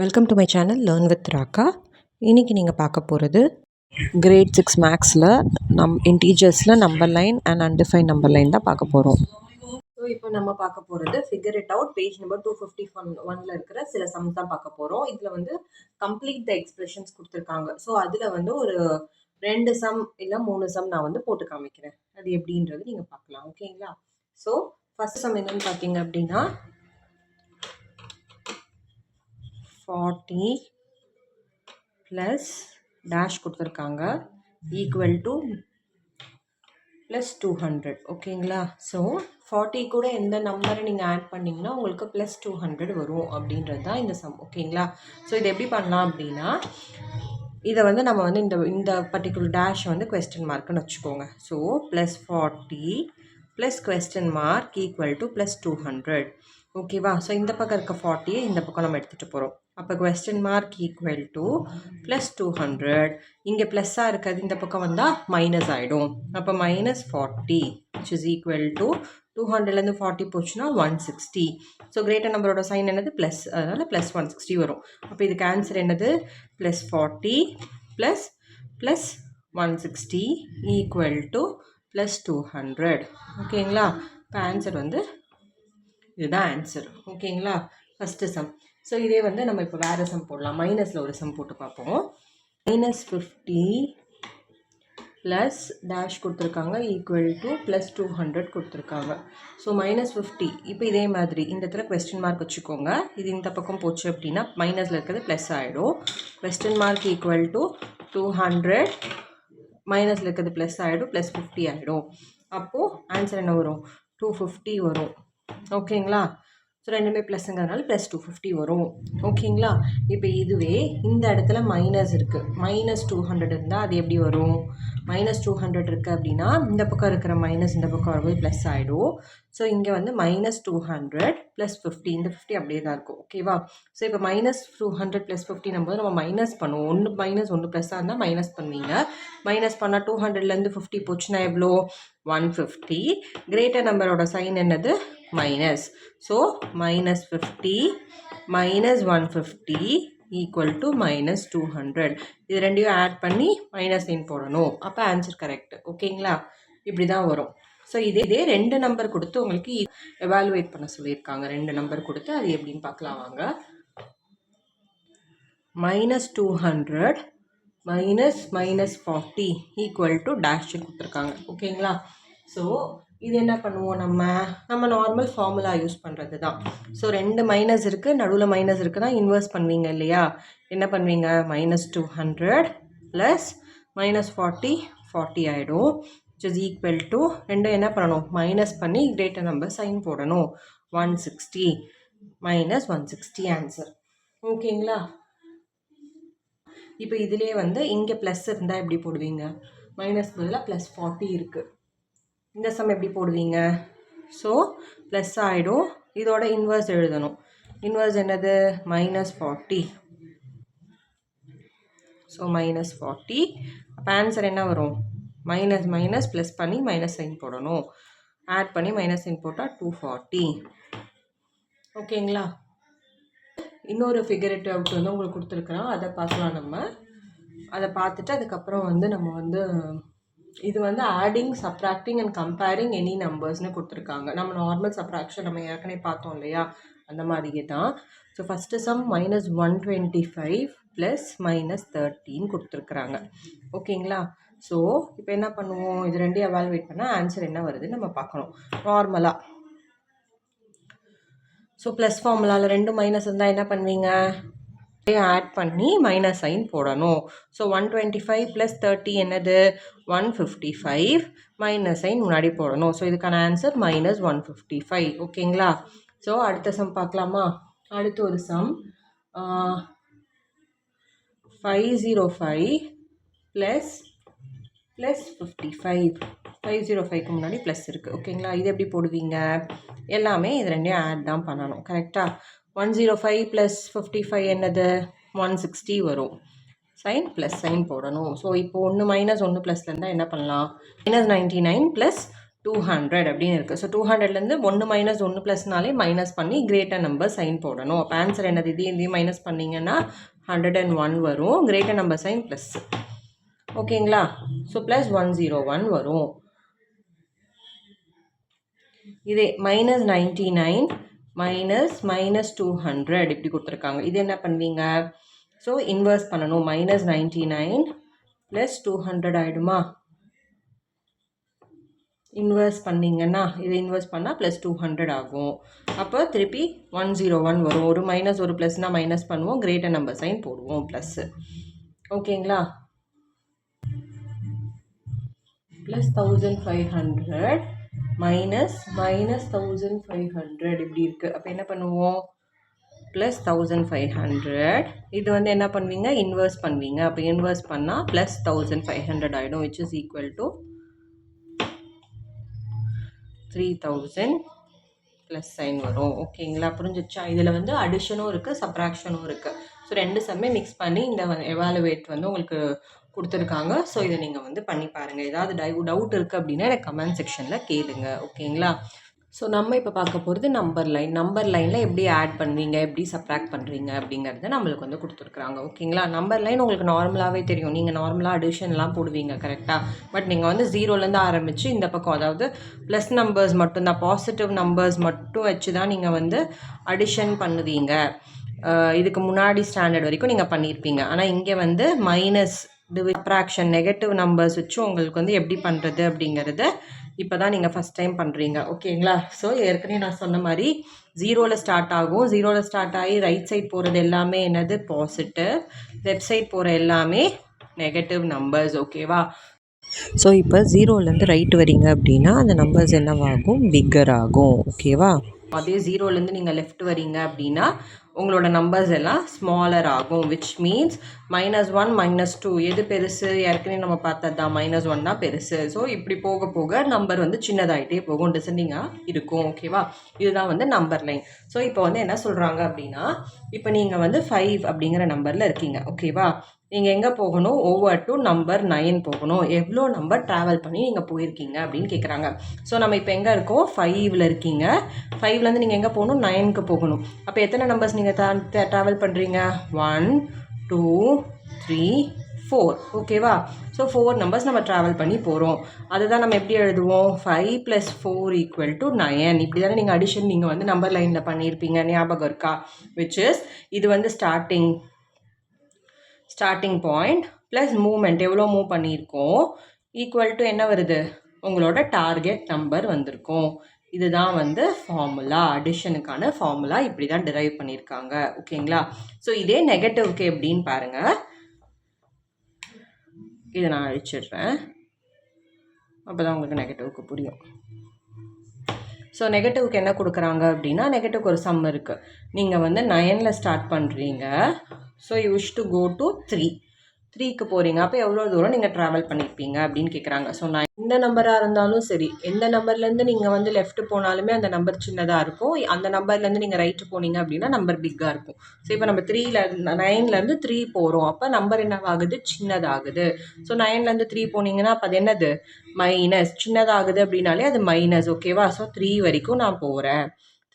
Welcome to my channel learn with Rakka. இன்றைக்கி நீங்கள் பார்க்க போகிறது கிரேட் 6 மேக்ஸில் இன்டீஜர்ஸில் number line and undefined number line தான் பார்க்க போகிறோம். ஸோ இப்போ நம்ம பார்க்க போகிறது figure it out page number 251 இருக்கிற சில சம்ஸ் தான் பார்க்க போகிறோம். இதில் வந்து கம்ப்ளீட் த எக்ஸ்பிரஷன்ஸ் கொடுத்துருக்காங்க. ஸோ அதில் வந்து ஒரு 2 சம் இல்லை 3 சம் நான் வந்து போட்டு காமிக்கிறேன். அது எப்படின்றது நீங்கள் பார்க்கலாம். ஓகேங்களா? ஸோ ஃபஸ்ட் சம் என்னன்னு பார்த்தீங்க அப்படின்னா 40 ப்ளஸ் டேஷ் கொடுத்துருக்காங்க ஈக்குவல் டு ப்ளஸ் 200. ஓகேங்களா? ஸோ 40 கூட எந்த நம்பரை நீங்கள் ஆட் பண்ணிங்கன்னா உங்களுக்கு ப்ளஸ் 200 வரும் அப்படின்றது தான் இந்த சம். ஓகேங்களா? ஸோ இதை எப்படி பண்ணலாம் அப்படின்னா இதை வந்து நம்ம வந்து இந்த பர்டிகுலர் டேஷ் வந்து கொஸ்டின் மார்க்குன்னு வச்சுக்கோங்க. So plus 40 plus question mark equal to plus 200. ஓகேவா? ஸோ இந்த பக்கம் இருக்க 40 இந்த பக்கம் நம்ம எடுத்துகிட்டு போகிறோம். அப்போ question mark equal to plus 200. இங்கே ப்ளஸ்ஸாக இருக்கிறது இந்த பக்கம் வந்தால் மைனஸ் ஆகிடும். அப்போ minus 40 which is equal to 200லேருந்து 40 போச்சுன்னா 160. ஸோ கிரேட்டர் நம்பரோட சைன் என்னது ப்ளஸ், அதனால் ப்ளஸ் 160 வரும். அப்போ இதுக்கு ஆன்சர் என்னது plus 40 plus plus 160 equal to plus 200. ஓகேங்களா? இப்போ ஆன்சர் வந்து இதுதான் ஆன்சர். ஓகேங்களா? First some. ஸோ இதே வந்து நம்ம இப்போ வேறு சம் போடலாம். மைனஸில் ஒரு சம் போட்டு பார்ப்போம். -50 ப்ளஸ் டேஷ் கொடுத்துருக்காங்க ஈக்குவல் டு ப்ளஸ் 200 கொடுத்துருக்காங்க. ஸோ -50 இப்போ இதே மாதிரி இந்த இடத்துல கொஸ்டின் மார்க் வச்சுக்கோங்க. இது இந்த பக்கம் போச்சு அப்படின்னா மைனஸில் இருக்கிறது ப்ளஸ் ஆகிடும். கொஸ்டின் மார்க் ஈக்குவல் டு 200 மைனஸில் இருக்கிறது ப்ளஸ் ஆகிடும், ப்ளஸ் 50 ஆகிடும். அப்போது ஆன்சர் என்ன வரும் 250 வரும். ஓகேங்களா? ஸோ ரெண்டுமே ப்ளஸ்ங்கிறதுனால ப்ளஸ் 250 வரும். ஓகேங்களா? இப்போ இதுவே இந்த இடத்துல மைனஸ் இருக்குது, -200 இருந்தால் அது எப்படி வரும்? -200 இருக்குது அப்படின்னா இந்த பக்கம் இருக்கிற மைனஸ் இந்த பக்கம் வரும்போது ப்ளஸ் ஆகிடும். ஸோ இங்கே வந்து -200 ப்ளஸ் 50, இந்த 50 அப்படியே தான் இருக்கும். ஓகேவா? ஸோ இப்போ -200 ப்ளஸ் 50 நம்ம மைனஸ் பண்ணுவோம். ஒன்று மைனஸ் ஒன்று ப்ளஸ்ஸாக இருந்தால் மைனஸ் பண்ணுவீங்க. மைனஸ் பண்ணால் 200லேருந்து 50 போச்சுன்னா எவ்வளோ 150. கிரேட்டர் நம்பரோட சைன் என்னது மைனஸ். So -50 -150 equal to -200. இது ரெண்டையும் ஆட் பண்ணி மைனஸ் சைன் போடணும். அப்போ ஆன்சர் கரெக்ட். ஓகேங்களா? இப்படி தான் வரும். ஸோ இதே 2 நம்பர் கொடுத்து உங்களுக்கு எவாலுவேட் பண்ண சொல்லியிருக்காங்க. 2 நம்பர் கொடுத்து அது எப்படின்னு பார்க்கலாம் வாங்க. -200 -40 ஈக்குவல் டு டேஷ் கொடுத்துருக்காங்க. ஓகேங்களா? ஸோ இது என்ன பண்ணுவோம், நம்ம நார்மல் ஃபார்முலா யூஸ் பண்ணுறது தான். ஸோ 2 மைனஸ் இருக்குது, நடுவில் மைனஸ் இருக்குன்னா இன்வெர்ஸ் பண்ணுவீங்க இல்லையா? என்ன பண்ணுவீங்க -200 ப்ளஸ் -40 40 ஆகிடும். which is equal to ரெண்டும் என்ன பண்ணணும் மைனஸ் பண்ணி கிரேட்டர் நம்பர் சைன் போடணும். 160 -160 ஆன்சர். ஓகேங்களா? இப்போ இதிலே வந்து இங்கே ப்ளஸ் இருந்தால் எப்படி போடுவீங்க? மைனஸ் பதிலாக ப்ளஸ் 40 இருக்குது. இந்த சம் எப்படி போடுவீங்க? ஸோ ப்ளஸ் ஆகிடும். இதோட இன்வர்ஸ் எழுதணும். இன்வர்ஸ் என்னது -40. ஸோ -40. அப்போ ஆன்சர் என்ன வரும்? மைனஸ் மைனஸ் ப்ளஸ் பண்ணி மைனஸ் சைன் போடணும். ஆட் பண்ணி மைனஸ் சைன் போட்டால் 240. ஓகேங்களா? இன்னொரு ஃபிகரேட்டிவ் அவுட் வந்து உங்களுக்கு கொடுத்துருக்குறோம், அதை பார்க்கலாம். நம்ம அதை பார்த்துட்டு அதுக்கப்புறம் வந்து நம்ம வந்து இது வந்து adding subtracting and comparing any நம்பர்ஸ்னு கொடுத்துருக்காங்க. நம்ம நார்மல் சப்ராக்ஷன் நம்ம ஏற்கனவே பார்த்தோம் இல்லையா? அந்த மாதிரியே தான். ஸோ ஃபஸ்ட்டு சம் -125 ப்ளஸ் -13 கொடுத்துருக்குறாங்க. ஓகேங்களா? ஸோ இப்போ என்ன பண்ணுவோம், இது ரெண்டையும் எவாலுவேட் பண்ணால் ஆன்சர் என்ன வருதுன்னு நம்ம பார்க்கணும் நார்மலாக. ஸோ ப்ளஸ் ஃபார்முலாவில் 2 மைனஸ் இருந்தால் என்ன பண்ணுவீங்க, ஆட் பண்ணி மைனஸ் சைன் போடணும். ஸோ 125 ப்ளஸ் 30 என்னது 155. மைனஸ் சைன் முன்னாடி போடணும். ஸோ இதுக்கான ஆன்சர் -155. ஓகேங்களா? ஸோ அடுத்த சம் பார்க்கலாமா? அடுத்து ஒரு சம் 505 ப்ளஸ் 55. 505க்கு முன்னாடி ப்ளஸ் இருக்குது. ஓகேங்களா? இது எப்படி போடுவீங்க? எல்லாமே இது ரெண்டையும் ஆட் தான் பண்ணணும். கரெக்டாக? 105 ப்ளஸ் 55 என்னது 160 வரும். சைன் ப்ளஸ் சைன் போடணும். ஸோ இப்போ 1 மைனஸ் 1 ப்ளஸில் இருந்தால் என்ன பண்ணலாம்? -99 ப்ளஸ் 200 அப்படின்னு இருக்குது. ஸோ 200லேருந்து 1 மைனஸ் 1 ப்ளஸ்னாலே மைனஸ் பண்ணி கிரேட்டர் நம்பர் சைன் போடணும். அப்போ ஆன்சர் என்னது? இதையும் மைனஸ் பண்ணிங்கன்னா 101 வரும். Greater number sign plus. ஓகேங்களா? ஸோ ப்ளஸ் 101 வரும். இதே மைனஸ் 99 மைனஸ் 200 இப்படி கொடுத்துருக்காங்க. இது என்ன பண்ணுவீங்க? ஸோ இன்வெர்ஸ் பண்ணணும். Minus 99 plus 200 ஆகிடுமா? இன்வெர்ஸ் பண்ணிங்கன்னா இது இன்வெர்ஸ் பண்ணால் ப்ளஸ் 200 ஆகும். அப்போ திருப்பி 101 வரும். ஒரு மைனஸ் ஒரு ப்ளஸ்னால் மைனஸ் பண்ணுவோம், கிரேட்டர் நம்பர் சைன் போடுவோம், ப்ளஸ்ஸு. ஓகேங்களா? ப்ளஸ் 1500 மைனஸ் 1500 இப்படி இருக்குது. அப்போ என்ன பண்ணுவோம்? ப்ளஸ் 1500. இது வந்து என்ன பண்ணுவீங்க? இன்வெர்ஸ் பண்ணுவீங்க. அப்போ இன்வெர்ஸ் பண்ணால் ப்ளஸ் 1500 ஆகிடும், which is equal to 3000 plus sign வரும். ஓகேங்களா? புரிஞ்சிச்சா? இதில் வந்து அடிஷனும் இருக்குது, சப்ராக்ஷனும் இருக்குது. ஸோ ரெண்டு சம்மே மிக்ஸ் பண்ணி இந்த எவாலுவேட் வந்து உங்களுக்கு கொடுத்துருக்காங்க. ஸோ இதை நீங்கள் வந்து பண்ணி பாருங்கள். ஏதாவது டவுட் இருக்குது அப்படின்னா எனக்கு கமெண்ட் செக்ஷனில் கேளுங்க. ஓகேங்களா? ஸோ நம்ம இப்போ பார்க்க போகிறது நம்பர் லைனில் எப்படி ஆட் பண்ணுவீங்க, எப்படி சப்ராக்ட் பண்ணுறீங்க அப்படிங்கிறத நம்மளுக்கு வந்து கொடுத்துருக்குறாங்க. ஓகேங்களா? நம்பர் லைன் உங்களுக்கு நார்மலாகவே தெரியும். நீங்கள் நார்மலாக அடிஷன்லாம் போடுவீங்க கரெக்டாக. பட் நீங்கள் வந்து 0லேருந்து ஆரம்பித்து இந்த பக்கம், அதாவது ப்ளஸ் நம்பர்ஸ் மட்டும்தான், பாசிட்டிவ் நம்பர்ஸ் மட்டும் வச்சு தான் நீங்கள் வந்து அடிஷன் பண்ணுவீங்க. இதுக்கு முன்னாடி ஸ்டாண்டர்ட் வரைக்கும் நீங்கள் பண்ணியிருப்பீங்க. ஆனால் இங்கே வந்து மைனஸ் சப்ராக்ஷன் நெகட்டிவ் நம்பர்ஸ் வச்சு உங்களுக்கு வந்து எப்படி பண்ணுறது அப்படிங்கிறத இப்போ தான் நீங்கள் ஃபஸ்ட் டைம் பண்ணுறீங்க. ஓகேங்களா? ஸோ ஏற்கனவே நான் சொன்ன மாதிரி 0ல் ஸ்டார்ட் ஆகும். 0ல் ஸ்டார்ட் ஆகி ரைட் சைட் போகிறது எல்லாமே என்னது? பாசிட்டிவ். லெஃப்ட் சைட் போகிற எல்லாமே நெகட்டிவ் நம்பர்ஸ். ஓகேவா? ஸோ இப்போ 0லேருந்து ரைட் வரீங்க அப்படின்னா அந்த நம்பர்ஸ் என்னவாகும்? பிக்கர் ஆகும். ஓகேவா? அதே 0லேருந்து நீங்கள் லெஃப்ட் வரீங்க அப்படின்னா உங்களோட நம்பர்ஸ் எல்லாம் ஸ்மாலர் ஆகும். விச் மீன்ஸ் -1 -2 எது பெருசு? ஏற்கனவே நம்ம பார்த்தது தான், -1 தான் பெருசு. ஸோ இப்படி போக போக நம்பர் வந்து சின்னதாகிட்டே போகும், டிசெண்டிங்காக இருக்கும். ஓகேவா? இதுதான் வந்து நம்பர் லைன். ஸோ இப்போ வந்து என்ன சொல்கிறாங்க அப்படின்னா, இப்போ நீங்கள் வந்து 5 அப்படிங்கிற நம்பரில் இருக்கீங்க. ஓகேவா? நீங்கள் எங்கே போகணும்? ஓவர் டு நம்பர் 9 போகணும். எவ்வளோ நம்பர் ட்ராவல் பண்ணி நீங்கள் போயிருக்கீங்க அப்படின்னு கேட்குறாங்க. ஸோ நம்ம இப்போ எங்கே இருக்கோம்? 5ல் இருக்கீங்க. 5லேருந்து நீங்கள் எங்கே போகணும்? 9க்கு போகணும். அப்போ எத்தனை நம்பர்ஸ் நீங்கள் ட்ராவல் பண்ணுறீங்க? 1 2 3 4. ஓகேவா? ஸோ 4 நம்பர்ஸ் நம்ம ட்ராவல் பண்ணி போகிறோம். அதுதான் நம்ம எப்படி எழுதுவோம்? 5 + 4 = 9. இப்படி தானே நீங்கள் அடிஷன் நீங்கள் வந்து நம்பர் லைனில் பண்ணியிருப்பீங்க. ஞாபகம் இருக்கா? விச் இஸ் இது வந்து ஸ்டார்டிங் பாயிண்ட் ப்ளஸ் மூமெண்ட், எவ்வளோ மூவ் பண்ணியிருக்கோம், ஈக்குவல் டு என்ன வருது? உங்களோட டார்கெட் நம்பர் வந்திருக்கும். இதுதான் வந்து ஃபார்முலா, அடிஷனுக்கான ஃபார்முலா. இப்படி தான் டிரைவ் பண்ணியிருக்காங்க. ஓகேங்களா? ஸோ இதே நெகட்டிவ்க்கு எப்படின்னு பாருங்கள். இதை நான் அழிச்சிடுறேன், அப்போ தான் உங்களுக்கு நெகட்டிவ்க்கு புரியும். ஸோ நெகட்டிவ்க்கு என்ன கொடுக்குறாங்க அப்படின்னா, நெகட்டிவ்க்கு ஒரு சம் இருக்குது. நீங்கள் வந்து 9ல் ஸ்டார்ட் பண்ணுறீங்க. So you wish to go to 3க்கு போகிறீங்க. அப்போ எவ்வளோ தூரம் நீங்கள் ட்ராவல் பண்ணியிருப்பீங்க அப்படின்னு கேட்குறாங்க. ஸோ நான் எந்த நம்பராக இருந்தாலும் சரி, எந்த நம்பர்லேருந்து நீங்கள் வந்து லெஃப்ட் போனாலுமே அந்த நம்பர் சின்னதாக இருக்கும். அந்த நம்பர்லேருந்து நீங்கள் ரைட்டு போனீங்க அப்படின்னா நம்பர் பிக்காக இருக்கும். ஸோ இப்போ நம்ம 9லேருந்து 3 போகிறோம். அப்போ நம்பர் என்னவாகுது? சின்னதாகுது. ஸோ 9லேருந்து 3 போனீங்கன்னா அப்போ அது என்னது? மைனஸ். சின்னதாகுது அப்படின்னாலே அது மைனஸ். ஓகேவா? ஸோ 3 வரைக்கும் நான் போகிறேன்.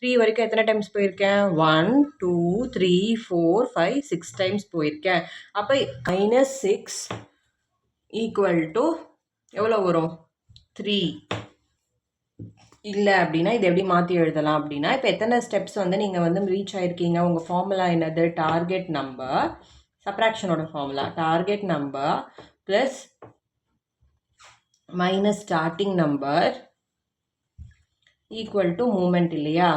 3 வரைக்கும் எத்தனை டைம்ஸ் போயிருக்கேன்? 1 2 3 4 5 6 டைம்ஸ் போயிருக்கேன். அப்போ -6 = எவ்வளோ வரும்? 3. இல்லை அப்படின்னா இது எப்படி மாற்றி எழுதலாம் அப்படின்னா, இப்போ எத்தனை ஸ்டெப்ஸ் வந்து நீங்கள் வந்து ரீச் ஆகிருக்கீங்க? உங்கள் ஃபார்முலா என்னது? டார்கெட் நம்பர், சப்ராக்ஷனோட formula target number plus minus starting number equal to movement இல்லையா?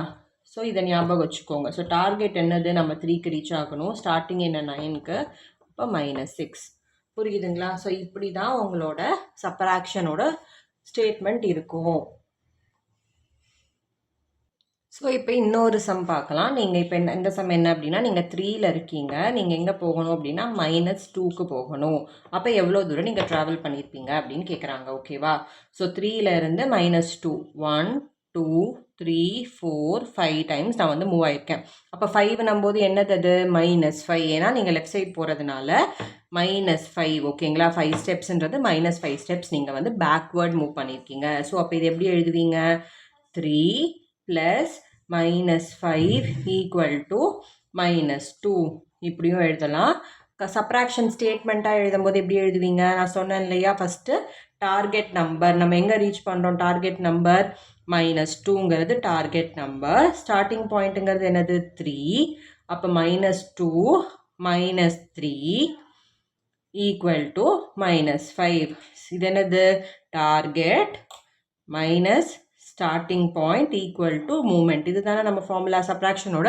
ஸோ இதை ஞாபகம் வச்சுக்கோங்க. ஸோ டார்கெட் என்னது? நம்ம 3க்கு ரீச் ஆகணும். ஸ்டார்டிங் என்ன? 9க்கு. இப்போ -6. புரியுதுங்களா? ஸோ இப்படி தான் உங்களோட சப்ராக்ஷனோட ஸ்டேட்மெண்ட் இருக்கும். ஸோ இப்போ இன்னொரு சம் பார்க்கலாம். நீங்கள் இப்போ இந்த சம் என்ன அப்படின்னா, நீங்கள் 3ல் இருக்கீங்க. நீங்கள் எங்கே போகணும் அப்படின்னா -2க்கு போகணும். அப்போ எவ்வளோ தூரம் நீங்கள் ட்ராவல் பண்ணியிருப்பீங்க அப்படின்னு கேட்குறாங்க. ஓகேவா? ஸோ 3ல் இருந்து -2 1 2 3 4 5 டைம்ஸ் நான் வந்து மூவ் ஆயிருக்கேன். அப்போ 5 நம்போது என்னது? அது -5. ஏன்னா நீங்கள் லெஃப்ட் சைட் போகிறதுனால -5 ஓகேங்களா. 5 ஸ்டெப்ஸ்ன்றது -5 ஸ்டெப்ஸ் நீங்கள் வந்து பேக்வேர்ட் மூவ் பண்ணியிருக்கீங்க. ஸோ அப்போ இது எப்படி எழுதுவீங்க? 3 + -5 = -2 இப்படியும் எழுதலாம். சப்ராக்ஷன் ஸ்டேட்மெண்ட்டாக எழுதும்போது எப்படி எழுதுவீங்க? நான் சொன்னேன் இல்லையா, ஃபஸ்ட்டு டார்கெட் நம்பர் நம்ம எங்கே ரீச் பண்ணுறோம்? டார்கெட் நம்பர் -2ங்கிறது டார்கெட் நம்பர். ஸ்டார்டிங் பாயிண்ட்டுங்கிறது என்னது? 3. அப்போ -2 -3 = -5. இது என்னது? Target minus starting point equal to movement. இதுதானே நம்ம ஃபார்முலா, சப்ராக்ஷனோட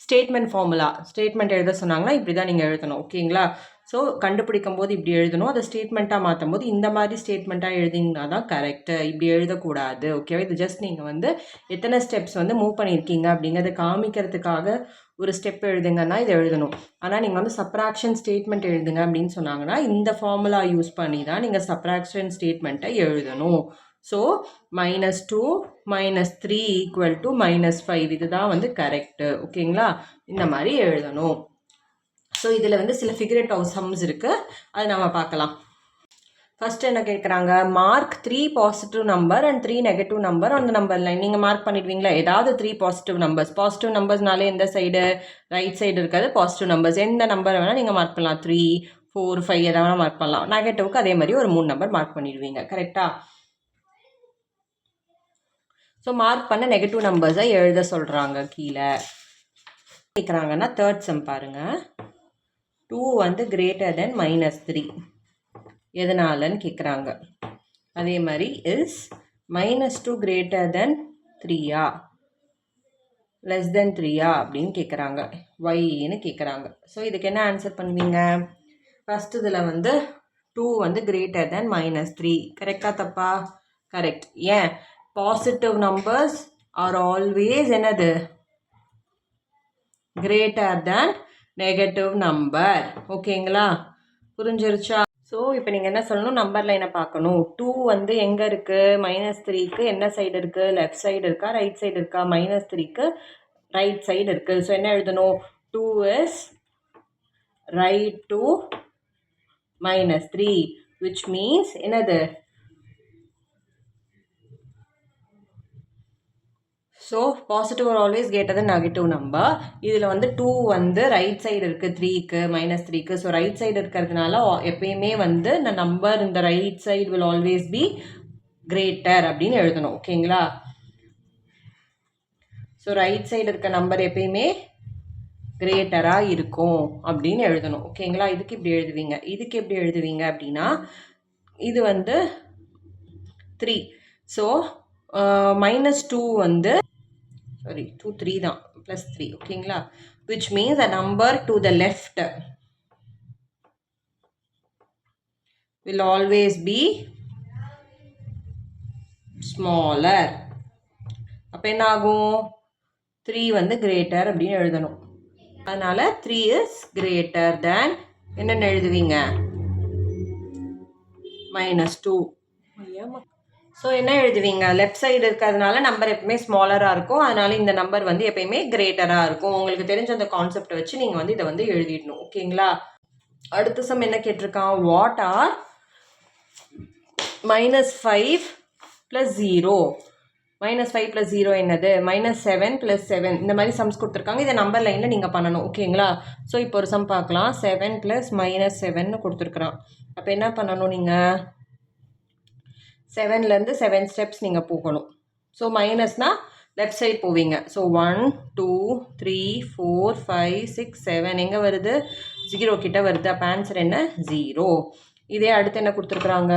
ஸ்டேட்மெண்ட் ஃபார்முலா. ஸ்டேட்மெண்ட் எழுத சொன்னாங்கன்னா இப்படி தான் நீங்கள் எழுதணும். ஓகேங்களா. ஸோ கண்டுபிடிக்கும் போது இப்படி எழுதணும். அதை ஸ்டேட்மெண்ட்டாக மாற்றும் போது இந்த மாதிரி ஸ்டேட்மெண்ட்டாக எழுதிங்கன்னா தான் கரெக்டு. இப்படி எழுதக்கூடாது. ஓகேவா. இது ஜஸ்ட் நீங்கள் வந்து எத்தனை ஸ்டெப்ஸ் வந்து மூவ் பண்ணியிருக்கீங்க அப்படிங்கிறத காமிக்கிறதுக்காக ஒரு ஸ்டெப் எழுதுங்கன்னா இதை எழுதணும். ஆனால் நீங்கள் வந்து சப்ராக்ஷன் ஸ்டேட்மெண்ட் எழுதுங்க அப்படின்னு சொன்னாங்கன்னா இந்த ஃபார்முலா யூஸ் பண்ணி தான் நீங்கள் சப்ராக்ஷன் ஸ்டேட்மெண்ட்டை எழுதணும். ஸோ -2 -3 = -5 இதுதான் வந்து கரெக்டு. ஓகேங்களா. இந்த மாதிரி எழுதணும். ஸோ இதில் வந்து சில ஃபிகரேட்டிவ் சம்ஸ் இருக்குது, அதை நம்ம பார்க்கலாம். ஃபர்ஸ்ட் என்ன கேட்குறாங்க? Mark 3 positive number and 3 negative number அந்த நம்பர் லைன். நீங்கள் மார்க் பண்ணிடுவீங்களா? ஏதாவது 3 பாசிட்டிவ் நம்பர்ஸ். பாசிட்டிவ் நம்பர்ஸ்னாலே எந்த சைடு? ரைட் சைடு இருக்காது பாசிட்டிவ் நம்பர்ஸ். எந்த நம்பர் வேணால் நீங்கள் மார்க் பண்ணலாம். 3, 4, 5 எதாவது வேணால் மார்க் பண்ணலாம். நெகட்டிவ்க்கு அதே மாதிரி ஒரு 3 நம்பர் மார்க் பண்ணிடுவீங்க. கரெக்டாக. ஸோ மார்க் பண்ண நெகட்டிவ் நம்பர்ஸை எழுத சொல்கிறாங்க. கீழே கேட்குறாங்கன்னா தேர்ட் சம் பாருங்கள். 2 வந்து கிரேட்டர் தென் -3 எதனாலன்னு கேட்குறாங்க. அதே மாதிரி is -2 greater than 3 less than 3 அப்படின்னு கேட்குறாங்க. ஒய்ன்னு கேட்குறாங்க. ஸோ இதுக்கு என்ன ஆன்சர் பண்ணுவீங்க? ஃபஸ்ட் இதில் வந்து 2 வந்து கிரேட்டர் தென் -3. கரெக்டாக தப்பா? கரெக்ட். ஏன்? பாசிட்டிவ் நம்பர்ஸ் ஆர் ஆல்வேஸ் என்னது? Greater than negative number. ஓகேங்களா. புரிஞ்சிருச்சா? ஸோ இப்போ நீங்கள் என்ன சொல்லணும்? நம்பர் லைனை பார்க்கணும். 2 வந்து எங்கே இருக்குது? -3க்கு என்ன சைடு இருக்குது? லெஃப்ட் சைடு இருக்கா ரைட் சைடு இருக்கா? -3க்கு ரைட் சைடு இருக்குது. ஸோ என்ன எழுதணும்? 2 is right to -3 which means என்னது? So positive are always greater than negative number. இதில் வந்து 2 வந்து ரைட் சைடு இருக்குது 3க்கு -3க்கு. ஸோ ரைட் சைடு இருக்கிறதுனால எப்பயுமே வந்து இந்த நம்பர் இந்த right side will always be greater அப்படின்னு எழுதணும். ஓகேங்களா. ஸோ ரைட் சைடு இருக்க நம்பர் எப்பயுமே கிரேட்டராக இருக்கும் அப்படின்னு எழுதணும். ஓகேங்களா. இதுக்கு இப்படி எழுதுவீங்க. இதுக்கு எப்படி எழுதுவீங்க அப்படின்னா இது வந்து 3. ஸோ -2 வந்து sorry 2 3 தான் +3. ஓகேங்களா. which means a number to the left will always be smaller. அப்போ என்ன ஆகும்? 3 வந்து கிரேட்டர் அப்படின்னு எழுதணும். அதனால 3 is greater than என்னென்னு எழுதுவீங்க? -2. ஸோ என்ன எழுதுவீங்க? லெஃப்ட் சைடு இருக்கிறதுனால நம்பர் எப்பவுமே ஸ்மாலராக இருக்கும். அதனால இந்த நம்பர் வந்து எப்பயுமே கிரேட்டராக இருக்கும். உங்களுக்கு தெரிஞ்ச அந்த கான்செப்டை வச்சு நீங்கள் வந்து இதை வந்து எழுதிடணும். ஓகேங்களா. அடுத்த சம் என்ன கேட்டிருக்கான்? What are -5 + 0? -5 + 0 என்னது? -7 + 7 இந்த மாதிரி சம்ஸ் கொடுத்துருக்காங்க. இதை நம்பர் லைனில் நீங்கள் பண்ணணும். ஓகேங்களா. ஸோ இப்போ ஒரு சம் பார்க்கலாம். 7 + -7 கொடுத்துருக்குறான். அப்போ என்ன பண்ணணும்? நீங்கள் 7லேருந்து 7 ஸ்டெப்ஸ் நீங்கள் போகணும். ஸோ மைனஸ்னா லெஃப்ட் சைட் போவீங்க. ஸோ 1 2 3 4 5 6 7 எங்கே வருது? 0 கிட்ட வருது. அப்போ ஆன்சர் என்ன? 0. இதே அடுத்து என்ன கொடுத்துருக்குறாங்க?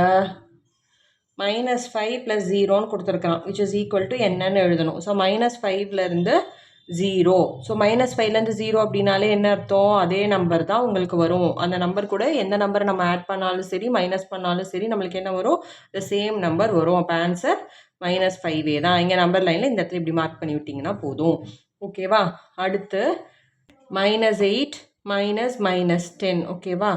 -5 + 0ன்னு கொடுத்துருக்குறான் which is equal to என்னன்னு எழுதணும். ஸோ -5லேருந்து 0. ஸோ -5லேருந்து 0 அப்படின்னாலே என்ன அர்த்தம்? அதே நம்பர் தான் உங்களுக்கு வரும். அந்த நம்பர் கூட எந்த நம்பரை நம்ம ஆட் பண்ணாலும் சரி மைனஸ் பண்ணாலும் சரி நம்மளுக்கு என்ன வரும்? த சேம் நம்பர் வரும். அப்போ ஆன்சர் -5 தான். இங்கே நம்பர் லைனில் இந்த இடத்துல இப்படி மார்க் பண்ணி விட்டிங்கன்னா போதும். ஓகேவா. அடுத்து -8 -10. ஓகேவா.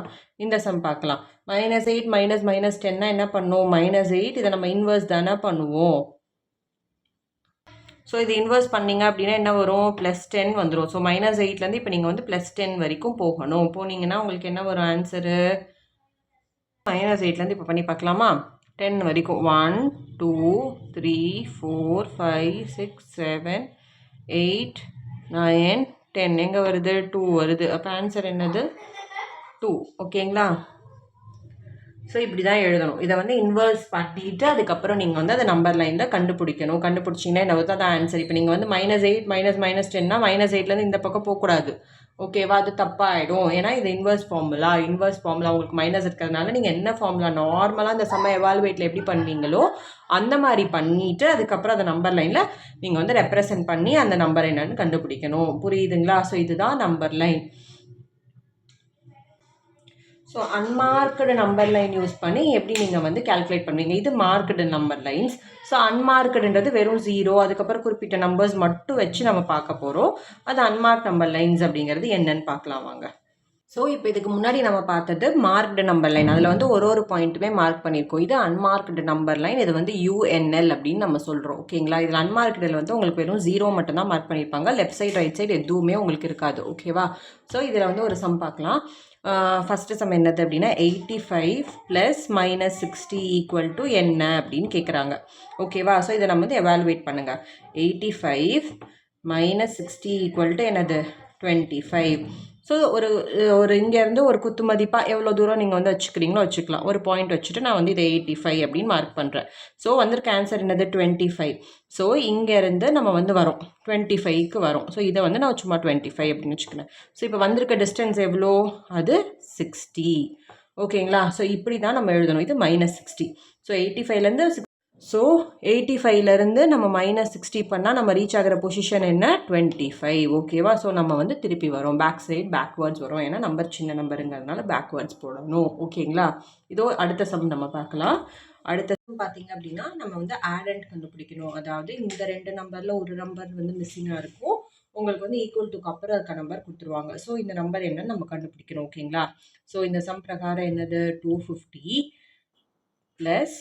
இந்த சம் பார்க்கலாம். -8 -10னா என்ன பண்ணும்? -8 இதை நம்ம இன்வர்ஸ் தானே பண்ணுவோம். ஸோ இது இன்வெர்ஸ் பண்ணிங்க அப்படின்னா என்ன வரும், +10 வந்துடும். ஸோ -8லேருந்து இப்போ நீங்கள் வந்து +10 வரைக்கும் போகணும். போனீங்கன்னா உங்களுக்கு என்ன வரும் ஆன்சரு, -8லேருந்து இப்போ பண்ணி பார்க்கலாமா, 10 வரைக்கும் 1 2 3 4 5 6 7 8 9 10 எங்கே வருது, 2 வருது. அப்போ ஆன்சர் என்னது, 2. ஓகேங்களா. ஸோ இப்படி தான் எழுதணும். இதை வந்து இன்வெர்ஸ் பண்ணிவிட்டு அதுக்கப்புறம் நீங்கள் வந்து அதை நம்பர் லைனில் கண்டுபிடிக்கணும். கண்டுபிடிச்சிங்கன்னா என்ன வருது, அதான் ஆன்சர். இப்போ நீங்கள் வந்து -8 -10னா -8லேருந்து இந்த பக்கம் போகக்கூடாது. ஓகேவா, அது தப்பாகிடும். ஏன்னா இது இன்வெர்ஸ் ஃபார்முலா உங்களுக்கு மைனஸ் இருக்கிறதுனால நீங்கள் என்ன ஃபார்முலா நார்மலாக இந்த சம்ம எவால்வேட்டில் எப்படி பண்ணுவீங்களோ அந்த மாதிரி பண்ணிவிட்டு அதுக்கப்புறம் அந்த நம்பர் லைனில் நீங்கள் வந்து ரெப்ரசன்ட் பண்ணி அந்த நம்பர் என்னன்னு கண்டுபிடிக்கணும். புரியுதுங்களா. ஸோ இதுதான் number line. So unmarked number line use பண்ணி எப்படி நீங்கள் வந்து கேல்குலேட் பண்ணுவீங்க. இது மார்க்டு நம்பர் லைன்ஸ். ஸோ அன்மார்க்டுன்றது வெறும் 0 அதுக்கப்புறம் குறிப்பிட்ட நம்பர்ஸ் மட்டும் வச்சு நம்ம பார்க்க போகிறோம். அது அன்மார்க் நம்பர் லைன்ஸ் அப்படிங்கிறது என்னன்னு பார்க்கலாம் வாங்க. ஸோ இப்போ இதுக்கு முன்னாடி நம்ம பார்த்தது மார்க்டு நம்பர் லைன். அதில் வந்து ஒரு பாயிண்ட்டுமே மார்க் பண்ணியிருக்கோம். இது அன்மார்க்டு நம்பர் லைன். இது வந்து UNL அப்படின்னு நம்ம சொல்கிறோம். ஓகேங்களா. இதில் அன்மார்க்டில் வந்து உங்களுக்கு வெறும் 0 மட்டும்தான் மார்க் பண்ணியிருப்பாங்க. லெஃப்ட் சைடு ரைட் சைடு எதுவுமே உங்களுக்கு இருக்காது. ஓகேவா. ஸோ இதில் வந்து ஒரு சம் பார்க்கலாம். ஃபஸ்ட்டு சம் என்னது அப்படின்னா 85 + -60 = என்ன அப்படின்னு கேட்குறாங்க. ஓகேவா. ஸோ இதை நம்ம வந்து எவாலுவேட் பண்ணுங்கள். 85 - 60 = என்னது, 25. ஸோ ஒரு இங்கேருந்து ஒரு குத்து மதிப்பாக எவ்வளோ தூரம் நீங்கள் வந்து வச்சுக்கிறீங்களோ வச்சுக்கலாம். ஒரு பாயிண்ட் வச்சுட்டு நான் வந்து இதை 85 அப்படின்னு மார்க் பண்ணுறேன். ஸோ வந்திருக்க ஆன்சர் என்னது, 25. ஸோ இங்கேருந்து நம்ம வந்து வரோம் 25க்கு வரும். ஸோ இதை வந்து நான் சும்மா 25 அப்படின்னு வச்சுக்கிறேன். ஸோ இப்போ வந்திருக்க டிஸ்டன்ஸ் எவ்வளோ, அது 60. ஓகேங்களா. ஸோ இப்படி தான் நம்ம எழுதணும். இது -60. ஸோ 85லேருந்து 85லேருந்து நம்ம -60 பண்ணால் நம்ம ரீச் ஆகிற பொசிஷன் என்ன, 25. ஓகேவா. ஸோ நம்ம வந்து திருப்பி வரோம், பேக் சைட் பேக்வேர்ட்ஸ் வரும். ஏன்னா நம்பர் சின்ன நம்பருங்கிறதுனால பேக்வேர்ட்ஸ் போடணும். ஓகேங்களா. இதோ அடுத்த சம் நம்ம பார்க்கலாம். அடுத்த சம் பார்த்தீங்க அப்படின்னா நம்ம வந்து ஆடண்ட் கண்டுபிடிக்கணும். அதாவது இந்த 2 நம்பரில் ஒரு நம்பர் வந்து மிஸ்ஸிங்காக இருக்கும். உங்களுக்கு வந்து ஈக்குவல் டுக்கு அப்புறம் இருக்க நம்பர் கொடுத்துருவாங்க. ஸோ இந்த நம்பர் என்னன்னு நம்ம கண்டுபிடிக்கணும். ஓகேங்களா. ஸோ இந்த சம் பிரகாரம் என்னது, 250 +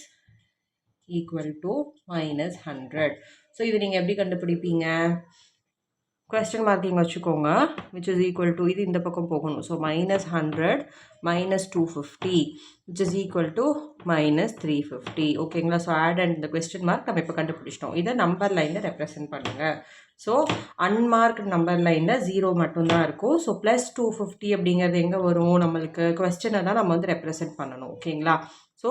= -100. ஸோ இது நீங்கள் எப்படி கண்டுபிடிப்பீங்க, கொஸ்டின் மார்க்கிங் வச்சுக்கோங்க. which is equal to, இது இந்த பக்கம் போகணும். So -100 - 250 which is equal to -350. ஓகேங்களா. ஸோ ஆட் அண்ட் இந்த கொஸ்டின் மார்க் நம்ம இப்போ கண்டுபிடிச்சிட்டோம். இதை நம்பர் லைனில் ரெப்ரசென்ட் பண்ணுங்கள். ஸோ அன்மார்க் நம்பர் லைனில் 0 மட்டும்தான் இருக்கும். ஸோ +250 அப்படிங்கிறது எங்கே வரும், நம்மளுக்கு கொஸ்டினை தான் நம்ம வந்து ரெப்ரசென்ட் பண்ணணும். ஓகேங்களா. ஸோ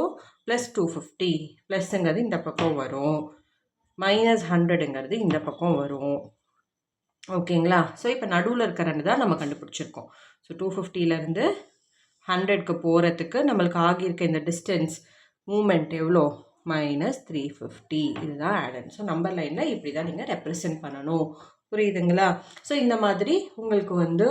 +250 ப்ளஸ்ங்கிறது இந்த பக்கம் வரும், -100ங்கிறது இந்த பக்கம் வரும். ஓகேங்களா. ஸோ இப்போ நடுவில் இருக்கிற 2 தான் நம்ம கண்டுபிடிச்சிருக்கோம். ஸோ 250லேருந்து 100க்கு போகிறதுக்கு நம்மளுக்கு ஆகியிருக்க இந்த டிஸ்டன்ஸ் மூமெண்ட் எவ்வளோ, -350. இதுதான் ஆடன்ட். ஸோ நம்பர் லைனில் இப்படி தான் நீங்கள் ரெப்ரசென்ட் பண்ணணும். புரியுதுங்களா. ஸோ இந்த மாதிரி உங்களுக்கு வந்து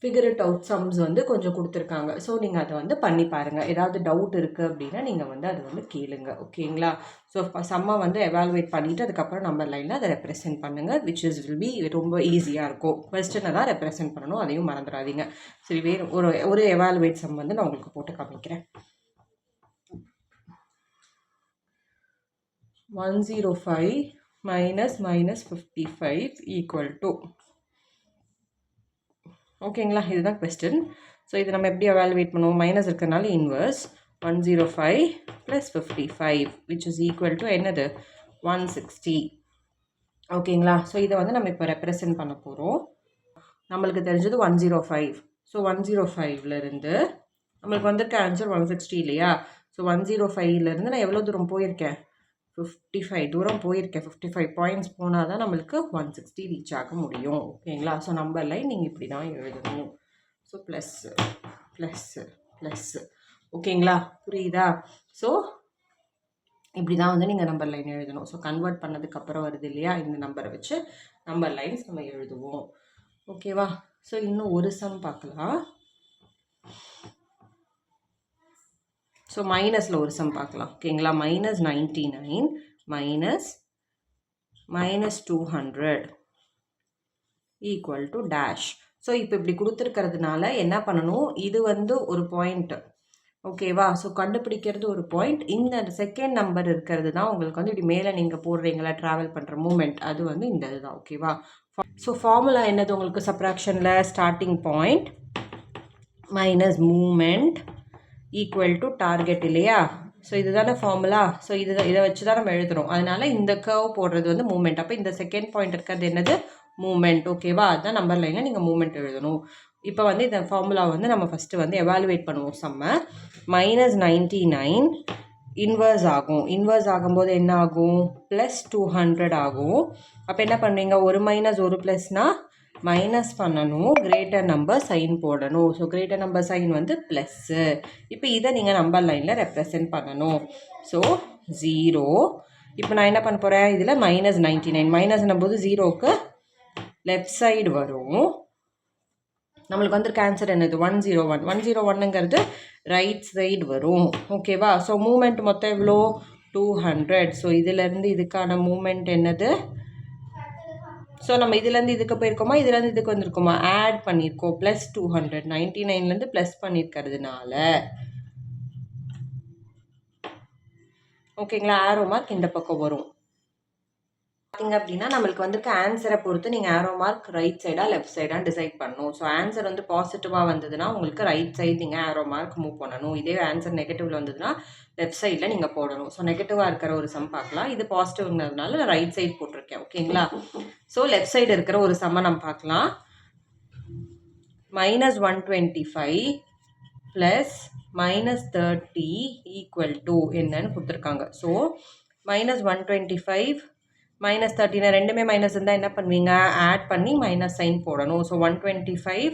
ஃபிகர் இட் அவுட் சம்ஸ் வந்து கொஞ்சம் கொடுத்துருக்காங்க. ஸோ நீங்கள் அதை வந்து பண்ணி பாருங்கள். ஏதாவது டவுட் இருக்குது அப்படின்னா நீங்கள் வந்து அதை வந்து கேளுங்க. ஓகேங்களா. ஸோ சம்மை வந்து எவாலுவேட் பண்ணிவிட்டு அதுக்கப்புறம் நம்பர் லைனில் அதை ரெப்ரசென்ட் பண்ணுங்கள். வில் பி ரொம்ப ஈஸியாக இருக்கும். கொஸ்டினை தான் ரெப்ரசென்ட் பண்ணணும், அதையும் மறந்துடாதீங்க. சரி, வேறு ஒரு எவாலுவேட் சம் வந்து நான் உங்களுக்கு போட்டு காமிக்கிறேன். 105 - -55 = ஓகேங்களா. இதுதான் கொஸ்டின். ஸோ இது நம்ம எப்படி எவாலுவேட் பண்ணுவோம், மைனஸ் இருக்கிறதுனால inverse 105 + 55 which is equal to என்னது, 160. ஓகேங்களா. ஸோ இதை வந்து நம்ம இப்போ ரெப்ரசென்ட் பண்ண போகிறோம். நம்மளுக்கு தெரிஞ்சது 105. ஸோ 105லேருந்து நம்மளுக்கு வந்திருக்க ஆன்சர் 160 இல்லையா. ஸோ 105லேருந்து நான் எவ்வளோ தூரம் போயிருக்கேன், 55 தூரம் போயிருக்கேன். 55 பாயிண்ட்ஸ் போனால் தான் நம்மளுக்கு 160 ரீச் ஆக முடியும். ஓகேங்களா. ஸோ நம்பர் லைன் நீங்கள் இப்படி தான் எழுதணும். So plus plus plus. ஓகேங்களா, புரியுதா. ஸோ இப்படி தான் வந்து நீங்கள் நம்பர் லைன் எழுதணும். ஸோ கன்வெர்ட் பண்ணதுக்கப்புறம் வருது இல்லையா, இந்த நம்பரை வச்சு நம்பர் லைன்ஸ் நம்ம எழுதுவோம். ஓகேவா. ஸோ இன்னும் ஒரு சம் பார்க்கலாம். ஸோ மைனஸில் ஒரு சம் பார்க்கலாம். ஓகேங்களா. -99 - -200 = டேஷ். ஸோ இப்போ இப்படி கொடுத்துருக்கிறதுனால என்ன பண்ணணும், இது வந்து ஒரு பாயிண்ட்டு. ஓகேவா? ஸோ கண்டுபிடிக்கிறது ஒரு பாயிண்ட். இந்த செகண்ட் நம்பர் இருக்கிறது தான் உங்களுக்கு வந்து இப்படி மேலே நீங்கள் போடுறீங்களா ட்ராவல் பண்ணுற மூமெண்ட், அது வந்து இந்த இதுதான். ஓகேவா? ஸோ ஃபார்முலா என்னது உங்களுக்கு சப்ராக்ஷனில்? Starting point minus movement equal to target இல்லையா? ஸோ இதுதானே ஃபார்முலா. ஸோ இதை வச்சு தான் நம்ம எழுதுகிறோம். அதனால் இந்த கர்வ் போடுறது வந்து மூமெண்ட். அப்போ இந்த செகண்ட் பாயிண்ட் இருக்கிறது என்னது? மூமெண்ட். ஓகேவா? அதுதான் நம்பர் லைனில் நீங்கள் மூமெண்ட் எழுதணும். இப்போ வந்து இந்த ஃபார்முலா வந்து நம்ம ஃபஸ்ட்டு வந்து எவாலுவேட் பண்ணுவோம். செம்ம -99 இன்வர்ஸ் ஆகும். இன்வர்ஸ் ஆகும்போது என்ன ஆகும்? +200 ஆகும். அப்போ என்ன பண்ணுவீங்க? ஒரு மைனஸ் ஒரு ப்ளஸ்னால் மைனஸ் பண்ணணும், கிரேட்டர் நம்பர் சைன் போடணும். ஸோ கிரேட்டர் நம்பர் சைன் வந்து ப்ளஸ்ஸு. இப்போ இதை நீங்கள் நம்பர் லைனில் ரெப்ரசன்ட் பண்ணணும். ஸோ 0. இப்போ நான் என்ன பண்ண போகிறேன்? இதில் -99 மைனஸ்னும் போது 0க்கு லெஃப்ட் சைடு வரும். நம்மளுக்கு வந்து ஆன்சர் என்னது? 101. 101ங்கிறது ரைட் சைடு வரும். ஓகேவா? ஸோ மூமெண்ட் மொத்தம் எவ்வளோ? 200. ஸோ இதிலேருந்து இதுக்கான மூமெண்ட் என்னது? ஸோ நம்ம இதுலேருந்து இதுக்கு போயிருக்கோமா, இதுலேருந்து இதுக்கு வந்திருக்கோமா? ஆட் பண்ணியிருக்கோம். +200 99லேருந்து ப்ளஸ் பண்ணியிருக்கிறதுனால. ஓகேங்களா? ஆரோ மார்க் இந்த பக்கம் வரும். பார்த்தீங்க அப்படின்னா நம்மளுக்கு வந்துட்டு ஆன்சரை பொறுத்து நீங்கள் ஆரோ மார்க் ரைட் சைடாக லெஃப்ட் சைடாக டிசைட் பண்ணணும். ஸோ ஆன்சர் வந்து பாசிட்டிவாக வந்ததுன்னா உங்களுக்கு ரைட் சைடு நீங்கள் ஆரோ மார்க் மூவ் பண்ணணும். இதே ஆன்சர் நெகட்டிவில் வந்ததுன்னா லெஃப்ட் சைடில் நீங்கள் போடணும். ஸோ நெகட்டிவாக இருக்கிற ஒரு சம் பார்க்கலாம். இது பாசிட்டிவ்ங்கிறதுனால நான் ரைட் சைடு போட்டிருக்கேன். ஓகேங்களா? ஸோ லெஃப்ட் சைடு இருக்கிற ஒரு சம்மை நம்ம பார்க்கலாம். -125 ப்ளஸ் -30 ஈக்குவல் டு என்னன்னு கொடுத்துருக்காங்க. ஸோ -125 -30 ரெண்டுமே மைனஸ் இருந்தால் என்ன பண்ணுவீங்க? ஆட் பண்ணி மைனஸ் சைன் போடணும். ஸோ 125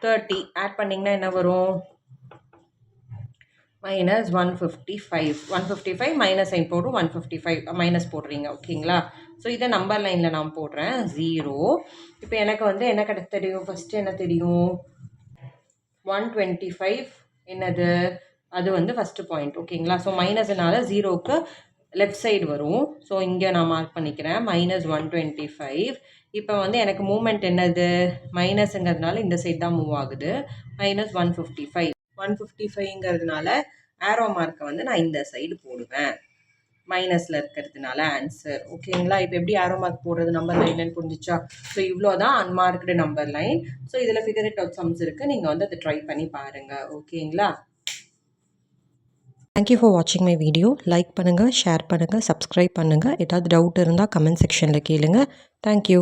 30 ஆட் பண்ணிங்கன்னா என்ன வரும்? -155 155 மைனஸ் சைன் போடும். 155 மைனஸ் போடுறீங்க. ஓகேங்களா? ஸோ இதை நம்பர் லைனில் நான் போடுறேன் 0. இப்போ எனக்கு வந்து என்ன தெரியும்? ஃபஸ்ட்டு என்ன தெரியும்? 125 என்னது? அது வந்து ஃபஸ்ட்டு பாயிண்ட். ஓகேங்களா? ஸோ மைனஸ்னால 0க்கு லெஃப்ட் சைடு வரும். ஸோ இங்கே நான் மார்க் பண்ணிக்கிறேன் -125. இப்போ வந்து எனக்கு மூமெண்ட் என்னது? மைனஸுங்கிறதுனால இந்த சைடு தான் மூவ் ஆகுது. -155 155ங்கிறதுனால ஆரோ மார்க்கை வந்து நான் இந்த சைடு போடுவேன். மைனஸில் இருக்கிறதுனால ஆன்சர். ஓகேங்களா? இப்போ எப்படி ஆரோ மார்க் போடுறது நம்பர் லைன்னு புரிஞ்சிச்சா? ஸோ இவ்வளோ தான் அன்மார்க்டு நம்பர் லைன். ஸோ இதில் ஃபிகர் இட் அவுட் சம்ஸ் இருக்குது. நீங்கள் வந்து அதை ட்ரை பண்ணி பாருங்கள். ஓகேங்களா? தேங்க்யூ ஃபார் வாட்சிங் மை வீடியோ. லைக் பண்ணுங்கள், ஷேர் பண்ணுங்கள், சப்ஸ்கிரைப் பண்ணுங்கள். ஏதாவது டவுட் இருந்தால் கமெண்ட் செக்ஷனில் கேளுங்கள். தேங்க்யூ.